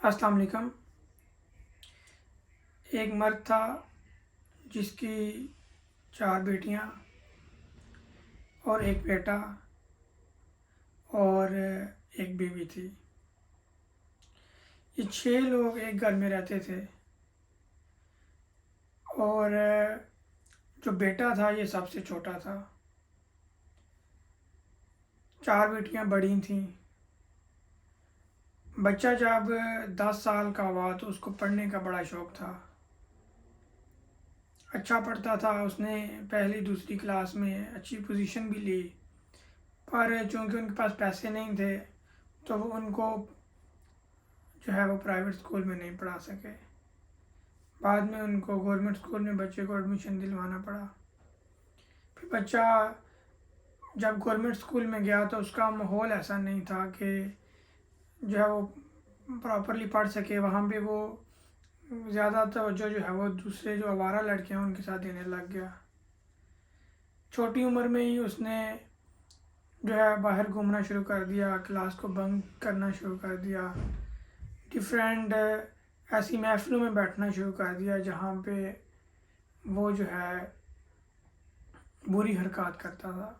السلام علیکم۔ ایک مرد تھا جس کی 4 بیٹیاں اور ایک بیٹا اور ایک بیوی تھی۔ یہ 6 لوگ ایک گھر میں رہتے تھے اور جو بیٹا تھا یہ سب سے چھوٹا تھا۔ 4 بیٹیاں بڑی تھیں۔ بچہ جب 10 سال کا ہوا تو اس کو پڑھنے کا بڑا شوق تھا، اچھا پڑھتا تھا۔ اس نے پہلی دوسری کلاس میں اچھی پوزیشن بھی لی، پر چونکہ ان کے پاس پیسے نہیں تھے تو وہ ان کو جو ہے وہ پرائیویٹ اسکول میں نہیں پڑھا سکے۔ بعد میں ان کو گورنمنٹ اسکول میں بچے کو ایڈمیشن دلوانا پڑا۔ پھر بچہ جب گورنمنٹ اسکول میں گیا تو اس کا ماحول ایسا نہیں تھا کہ جو ہے وہ پراپرلی پڑھ سکے۔ وہاں پہ وہ زیادہ توجہ جو ہے وہ دوسرے جو آوارہ لڑکے ہیں ان کے ساتھ دینے لگ گیا۔ چھوٹی عمر میں ہی اس نے جو ہے باہر گھومنا شروع کر دیا، کلاس کو بنک کرنا شروع کر دیا، ڈیفرینٹ ایسی محفلوں میں بیٹھنا شروع کر دیا جہاں پہ وہ جو ہے بری حرکات کرتا تھا۔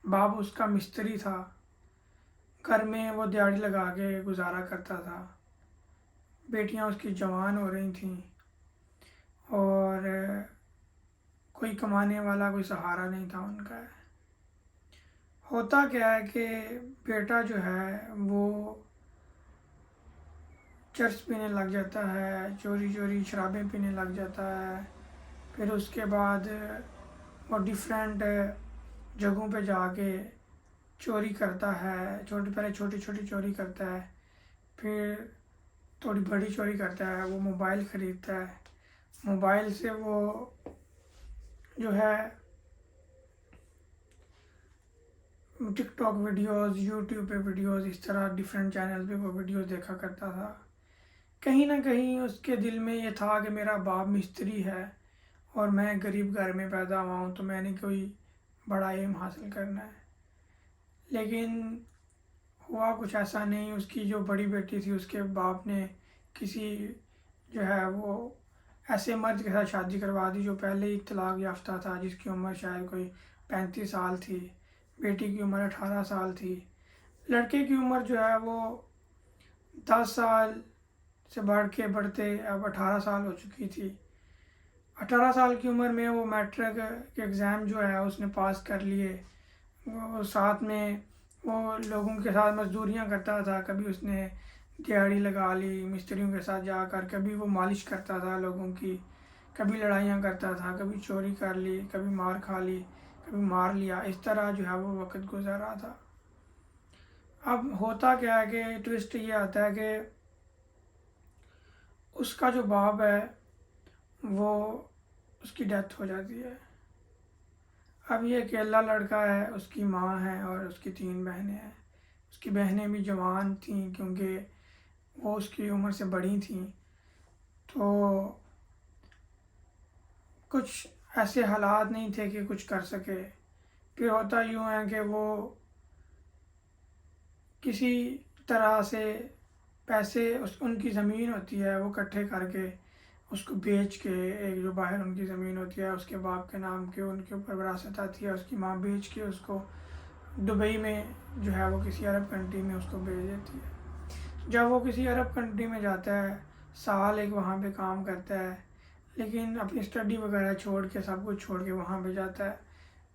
باپ اس کا مستری تھا، گھر میں وہ دیہڑی لگا کے گزارا کرتا تھا۔ بیٹیاں اس کی جوان ہو رہی تھیں اور کوئی کمانے والا کوئی سہارا نہیں تھا ان کا۔ ہوتا کیا ہے کہ بیٹا جو ہے وہ چرس پینے لگ جاتا ہے، چوری چوری شرابیں پینے لگ جاتا ہے۔ پھر اس کے بعد وہ ڈیفرینٹ جگہوں پہ جا کے چوری کرتا ہے۔ پہلے چھوٹی چھوٹی چوری کرتا ہے، پھر تھوڑی بڑی چوری کرتا ہے۔ وہ موبائل خریدتا ہے، موبائل سے وہ جو ہے ٹک ٹاک ویڈیوز، یوٹیوب پہ ویڈیوز، اس طرح ڈیفرینٹ چینل پہ وہ ویڈیوز دیکھا کرتا تھا۔ کہیں نہ کہیں اس کے دل میں یہ تھا کہ میرا باپ مستری ہے اور میں غریب گھر میں پیدا ہوا ہوں تو میں نے کوئی بڑا علم حاصل کرنا ہے۔ لیکن ہوا کچھ ایسا نہیں۔ اس کی جو بڑی بیٹی تھی اس کے باپ نے کسی جو ہے وہ ایسے مرد کے ساتھ شادی کروا دی جو پہلے ہی طلاق یافتہ تھا، جس کی عمر شاید کوئی 35 سال تھی، بیٹی کی عمر 18 سال تھی۔ لڑکے کی عمر جو ہے وہ 10 سال سے بڑھ کے بڑھتے اب 18 سال ہو چکی تھی۔ 18 سال کی عمر میں وہ میٹرک کے ایگزام جو ہے اس نے پاس کر لیے۔ وہ ساتھ میں وہ لوگوں کے ساتھ مزدوریاں کرتا تھا، کبھی اس نے دیہڑی لگا لی مستریوں کے ساتھ جا کر، کبھی وہ مالش کرتا تھا لوگوں کی، کبھی لڑائیاں کرتا تھا، کبھی چوری کر لی، کبھی مار کھا لی، کبھی مار لیا۔ اس طرح جو ہے وہ وقت گزر رہا تھا۔ اب ہوتا کیا ہے کہ ٹوسٹ یہ آتا ہے کہ اس کا جو باپ ہے وہ اس کی ڈیتھ ہو جاتی ہے۔ اب یہ اکیلا لڑکا ہے، اس کی ماں ہے اور اس کی 3 بہنیں ہیں۔ اس کی بہنیں بھی جوان تھیں کیونکہ وہ اس کی عمر سے بڑی تھیں، تو کچھ ایسے حالات نہیں تھے کہ کچھ کر سکے۔ پھر ہوتا یوں ہے کہ وہ کسی طرح سے پیسے ان کی زمین ہوتی ہے وہ اکٹھے کر کے اس کو بیچ کے، ایک جو باہر ان کی زمین ہوتی ہے اس کے باپ کے نام کے ان کے اوپر وراثت آتی ہے، اس کی ماں بیچ کے اس کو دبئی میں جو ہے وہ کسی عرب کنٹری میں اس کو بھیج دیتی ہے۔ جب وہ کسی عرب کنٹری میں جاتا ہے، سال ایک وہاں پہ کام کرتا ہے، لیکن اپنی اسٹڈی وغیرہ چھوڑ کے سب کچھ چھوڑ کے وہاں پہ جاتا ہے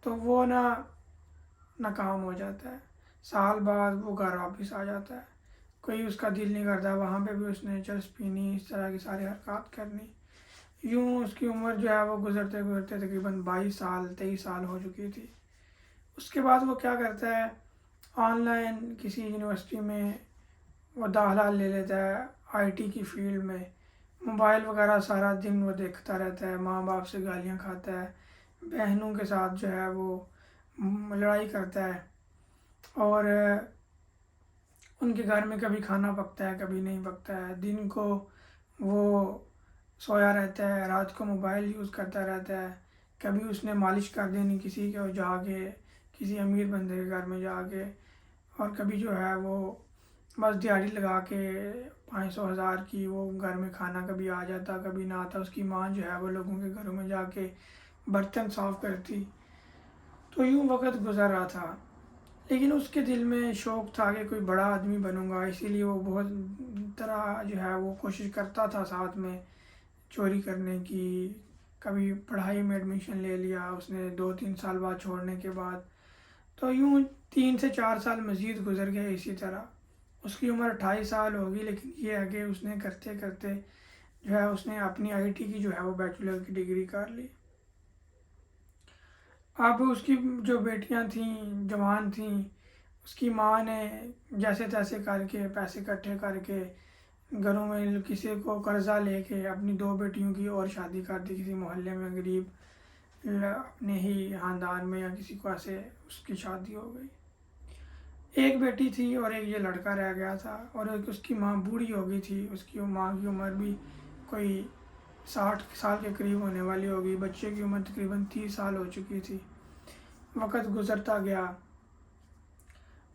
تو وہ ناکام ہو جاتا ہے۔ سال بعد وہ گھر واپس آ جاتا ہے، کوئی اس کا دل نہیں کرتا، وہاں پہ بھی اس نے چرس پینی، اس طرح کی ساری حرکات کرنی۔ یوں اس کی عمر جو ہے وہ گزرتے گزرتے تقریباً 22 سال 23 سال ہو چکی تھی۔ اس کے بعد وہ کیا کرتا ہے، آن لائن کسی یونیورسٹی میں وہ داخلہ لے لیتا ہے، آئی ٹی کی فیلڈ میں۔ موبائل وغیرہ سارا دن وہ دیکھتا رہتا ہے، ماں باپ سے گالیاں کھاتا ہے، بہنوں کے ساتھ جو ہے وہ لڑائی کرتا ہے، اور ان کے گھر میں کبھی کھانا پکتا ہے کبھی نہیں پکتا ہے۔ دن کو وہ سویا رہتا ہے، رات کو موبائل یوز کرتا رہتا ہے۔ کبھی اس نے مالش کر دینی کسی کو جا کے، کسی امیر بندے کے گھر میں جا کے، اور کبھی جو ہے وہ بس دیہڑی لگا کے 500 1000 کی وہ گھر میں کھانا کبھی آ جاتا کبھی نہ آتا، اس کی ماں جو ہے وہ لوگوں کے گھروں میں جا کے برتن صاف کرتی، تو یوں وقت گزر رہا تھا۔ لیکن اس کے دل میں شوق تھا کہ کوئی بڑا آدمی بنوں گا، اسی لیے وہ بہت طرح جو ہے وہ کوشش کرتا تھا ساتھ میں چوری کرنے کی۔ کبھی پڑھائی میں ایڈمیشن لے لیا اس نے 2 3 سال بعد چھوڑنے کے بعد، تو یوں 3 سے 4 سال مزید گزر گئے اسی طرح۔ اس کی عمر 28 سال ہوگی، لیکن یہ ہے کہ اس نے کرتے کرتے جو ہے اس نے اپنی آئی ٹی کی جو ہے وہ بیچلر کی ڈگری کر لی۔ اب اس کی جو بیٹیاں تھیں جوان تھیں، اس کی ماں نے جیسے تیسے کر کے پیسے اکٹھے کر کے گھروں میں کسی کو قرضہ لے کے اپنی 2 بیٹیوں کی اور شادی کر دی، کسی محلے میں غریب اپنے ہی خاندان میں یا کسی کو ایسے اس کی شادی ہو گئی۔ ایک بیٹی تھی اور ایک یہ لڑکا رہ گیا تھا، اور ایک اس کی ماں بوڑھی ہو گئی تھی، اس کی ماں کی عمر بھی کوئی 60 سال کے قریب ہونے والی ہوگی، بچے کی عمر تقریباً 30 سال ہو چکی تھی۔ وقت گزرتا گیا،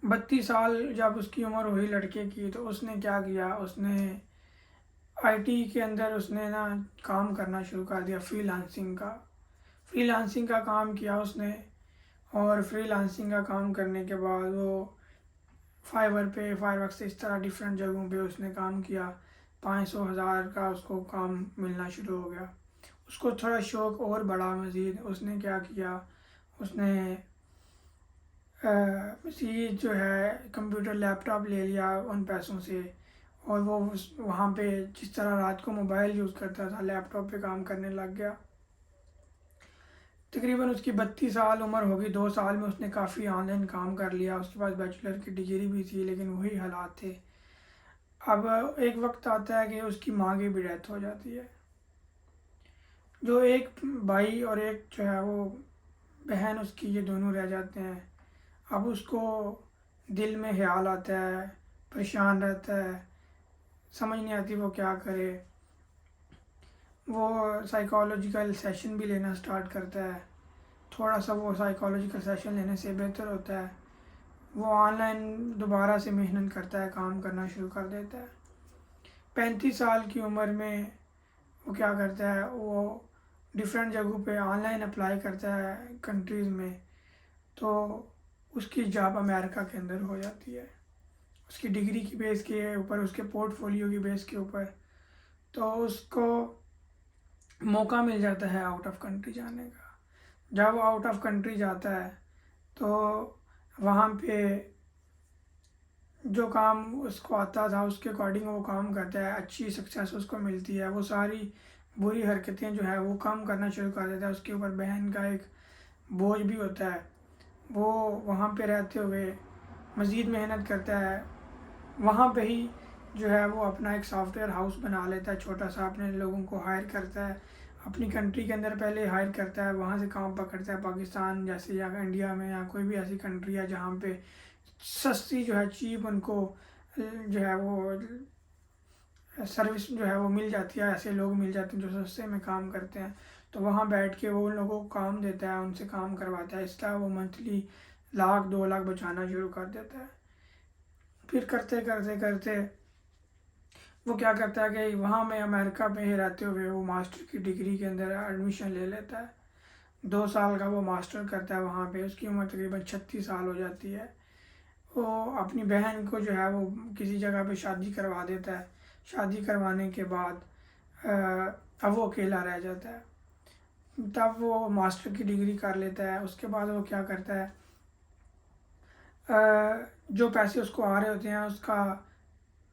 32 سال جب اس کی عمر ہوئی لڑکے کی، تو اس نے کیا کیا، اس نے آئی ٹی کے اندر اس نے نا کام کرنا شروع کر دیا، فری لانسنگ کا کام کیا اس نے۔ اور فری لانسنگ کا کام کرنے کے بعد وہ فائور پہ سے اس طرح ڈیفرنٹ جگہوں پہ اس نے کام کیا، 500 1000 کا اس کو کام ملنا شروع ہو گیا۔ اس کو تھوڑا شوق اور بڑھا مزید، اس نے کیا کیا، اس نے مزید جو ہے کمپیوٹر لیپ ٹاپ لے لیا ان پیسوں سے، اور وہ وہاں پہ جس طرح رات کو موبائل یوز کرتا تھا لیپ ٹاپ پہ کام کرنے لگ گیا۔ تقریباً اس کی 32 سال عمر ہوگی، 2 سال میں اس نے کافی آن لائن کام کر لیا، اس کے پاس بیچلر کی ڈگری بھی تھی، لیکن وہی حالات تھے۔ اب ایک وقت آتا ہے کہ اس کی ماں کی بھی ڈیتھ ہو جاتی ہے، جو ایک بھائی اور ایک جو ہے وہ بہن اس کی، یہ دونوں رہ جاتے ہیں۔ اب اس کو دل میں خیال آتا ہے، پریشان رہتا ہے، سمجھ نہیں آتی وہ کیا کرے۔ وہ سائیکالوجیکل سیشن بھی لینا سٹارٹ کرتا ہے، تھوڑا سا وہ سائیکالوجیکل سیشن لینے سے بہتر ہوتا ہے، وہ آن لائن دوبارہ سے محنت کرتا ہے، کام کرنا شروع کر دیتا ہے۔ 35 سال کی عمر میں وہ کیا کرتا ہے، وہ ڈفرینٹ جگہوں پہ آن لائن اپلائی کرتا ہے کنٹریز میں، تو اس کی جاب امریکہ کے اندر ہو جاتی ہے، اس کی ڈگری کی بیس کے اوپر، اس کے پورٹ فولیو کی بیس کے اوپر۔ تو اس کو موقع مل جاتا ہے آؤٹ آف کنٹری جانے کا۔ جب وہ آؤٹ آف کنٹری جاتا ہے تو وہاں پہ جو کام اس کو آتا تھا اس کے اکارڈنگ وہ کام کرتا ہے، اچھی سکسیس اس کو ملتی ہے، وہ ساری بری حرکتیں جو ہے وہ کم کرنا شروع کر دیتا ہے۔ اس کے اوپر بہن کا ایک بوجھ بھی ہوتا ہے، وہ وہاں پہ رہتے ہوئے مزید محنت کرتا ہے، وہاں پہ ہی جو ہے وہ اپنا ایک سافٹ ویئر ہاؤس بنا لیتا ہے چھوٹا سا، اپنے لوگوں کو ہائر کرتا ہے، اپنی کنٹری کے اندر پہلے ہائر کرتا ہے، وہاں سے کام پکڑتا ہے پاکستان جیسے یا انڈیا میں یا کوئی بھی ایسی کنٹری ہے جہاں پہ سستی جو ہے چیپ ان کو جو ہے وہ سروس جو ہے وہ مل جاتی ہے، ایسے لوگ مل جاتے ہیں جو سستے میں کام کرتے ہیں، تو وہاں بیٹھ کے وہ ان لوگوں کو کام دیتا ہے، ان سے کام کرواتا ہے، اس طرح وہ منتھلی 1,00,000 2,00,000 بچانا شروع کر دیتا ہے۔ پھر کرتے کرتے کرتے وہ کیا کرتا ہے کہ وہاں میں امریکہ میں ہی رہتے ہوئے وہ ماسٹر کی ڈگری کے اندر ایڈمیشن لے لیتا ہے، 2 سال کا وہ ماسٹر کرتا ہے وہاں پہ، اس کی عمر تقریباً 36 سال ہو جاتی ہے۔ وہ اپنی بہن کو جو ہے وہ کسی جگہ پہ شادی کروا دیتا ہے، شادی کروانے کے بعد اب وہ اکیلا رہ جاتا ہے، تب وہ ماسٹر کی ڈگری کر لیتا ہے۔ اس کے بعد وہ کیا کرتا ہے، جو پیسے اس کو آ رہے ہوتے ہیں اس کا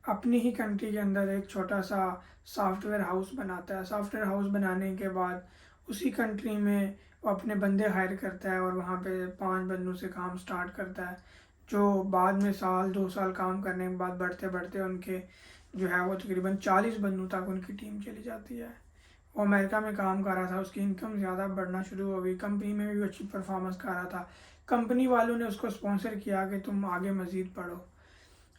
اپنی ہی کنٹری کے اندر ایک چھوٹا سا سافٹ ویئر ہاؤس بناتا ہے۔ سافٹ ویئر ہاؤس بنانے کے بعد اسی کنٹری میں وہ اپنے بندے ہائر کرتا ہے، اور وہاں پہ 5 بندوں سے کام سٹارٹ کرتا ہے، جو بعد میں 1 2 سال کام کرنے کے بعد بڑھتے بڑھتے ان کے جو ہے وہ تقریباً 40 بندوں تک ان کی ٹیم چلی جاتی ہے۔ وہ امریکہ میں کام کر رہا تھا، اس کی انکم زیادہ بڑھنا شروع ہو گئی، کمپنی میں بھی اچھی پرفارمنس کر رہا تھا، کمپنی والوں نے اس کو اسپانسر کیا کہ تم آگے مزید پڑھو،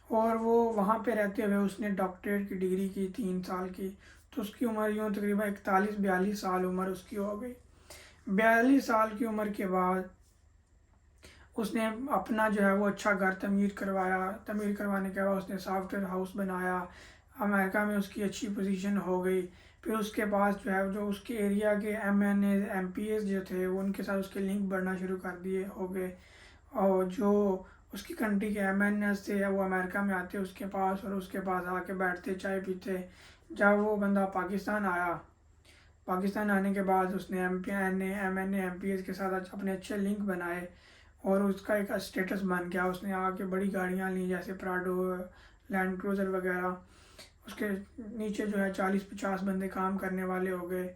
اور وہ وہاں پہ رہتے ہوئے اس نے ڈاکٹریٹ کی ڈگری کی 3 سال کی، تو اس کی عمر یوں تقریباً 41 42 سال عمر اس کی ہو گئی۔ 42 سال کی عمر کے بعد اس نے اپنا جو ہے وہ اچھا گھر تعمیر کروایا، تعمیر کروانے کے بعد اس نے سافٹ ویئر ہاؤس بنایا، امریکہ میں اس کی اچھی پوزیشن ہو گئی. پھر اس کے پاس جو ہے جو اس کے ایریا کے MNA MPs جو تھے وہ ان کے ساتھ اس کے لنک بڑھنا شروع کر دیے ہو گئے. اور جو اس کی کنٹری کے MNAs تھے وہ امریکہ میں آتے اس کے پاس اور اس کے پاس آ کے بیٹھتے چائے پیتے. جب وہ بندہ پاکستان آیا، پاکستان آنے کے بعد اس نے MNA MPs کے ساتھ اپنے اچھے لنک بنائے اور اس کا ایک اسٹیٹس بن گیا. اس نے آ کے بڑی گاڑیاں لیں جیسے پراڈو، لینڈ کروزر وغیرہ. اس کے نیچے جو ہے 40-50 بندے کام کرنے والے ہو گئے.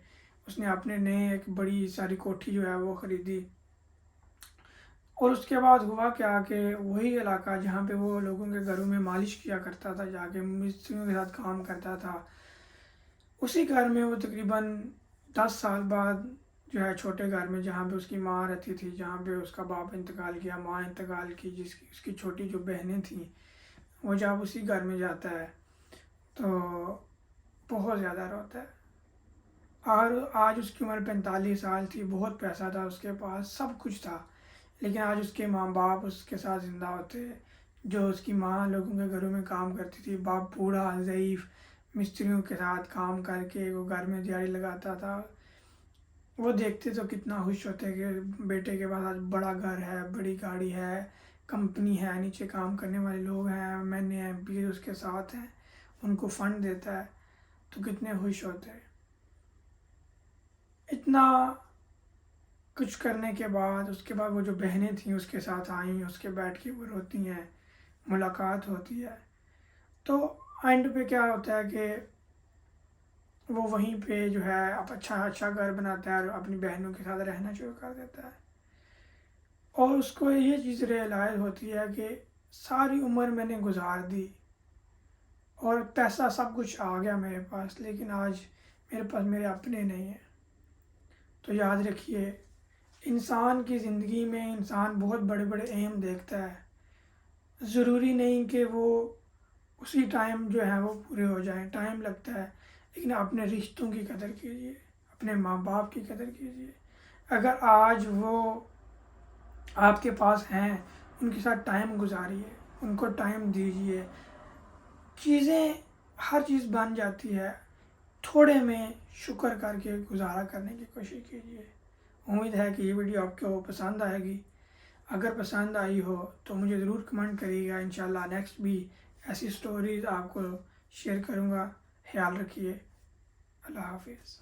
اس نے اپنے نئے ایک بڑی ساری کوٹھی جو ہے وہ خریدی. اور اس کے بعد ہوا کیا کہ وہی علاقہ جہاں پہ وہ لوگوں کے گھروں میں مالش کیا کرتا تھا، جا کے مستریوں کے ساتھ کام کرتا تھا، اسی گھر میں وہ تقریباً 10 سال بعد جو ہے چھوٹے گھر میں جہاں پہ اس کی ماں رہتی تھی، جہاں پہ اس کا باپ انتقال کیا، ماں انتقال کی، اس کی چھوٹی جو بہنیں تھیں، وہ جب اسی گھر میں جاتا ہے تو بہت زیادہ روتا ہے. اور آج اس کی عمر 45 سال تھی، بہت پیسہ تھا اس کے پاس، سب کچھ تھا، لیکن آج اس کے ماں باپ اس کے ساتھ زندہ ہوتے. جو اس کی ماں لوگوں کے گھروں میں کام کرتی تھی، باپ بوڑھا ضعیف مستریوں کے ساتھ کام کر کے وہ گھر میں دیہڑی لگاتا تھا. وہ دیکھتے تو کتنا خوش ہوتے کہ بیٹے کے پاس آج بڑا گھر ہے، بڑی گاڑی ہے، کمپنی ہے، نیچے کام کرنے والے لوگ ہیں، MNA MP اس کے ساتھ ہیں، ان کو فنڈ دیتا ہے تو کتنے خوش ہوتے. اتنا کچھ کرنے کے بعد اس کے بعد وہ جو بہنیں تھیں اس کے ساتھ آئیں، اس کے بیٹھ کے وہ روتی ہیں، ملاقات ہوتی ہے. تو اینڈ پہ کیا ہوتا ہے کہ وہ وہیں پہ جو ہے اب اچھا گھر بناتا ہے اور اپنی بہنوں کے ساتھ رہنا شروع کر دیتا ہے. اور اس کو یہ چیز ریئلائز ہوتی ہے کہ ساری عمر میں نے گزار دی اور پیسہ سب کچھ آ گیا میرے پاس، لیکن آج میرے پاس میرے اپنے نہیں ہیں. تو یاد رکھیے، انسان کی زندگی میں انسان بہت بڑے بڑے ایم دیکھتا ہے، ضروری نہیں کہ وہ اسی ٹائم جو ہے وہ پورے ہو جائیں، ٹائم لگتا ہے. لیکن اپنے رشتوں کی قدر کیجیے، اپنے ماں باپ کی قدر کیجیے. اگر آج وہ آپ کے پاس ہیں، ان کے ساتھ ٹائم گزاریے، ان کو ٹائم دیجیے. چیزیں ہر چیز بن جاتی ہے، تھوڑے میں شکر کر کے گزارا کرنے کی کوشش کیجیے. امید ہے کہ یہ ویڈیو آپ کو پسند آئے گی. اگر پسند آئی ہو تو مجھے ضرور کمنٹ کریے گا. انشاءاللہ نیکسٹ بھی ایسی سٹوریز آپ کو شیئر کروں گا. خیال رکھیے. اللہ حافظ.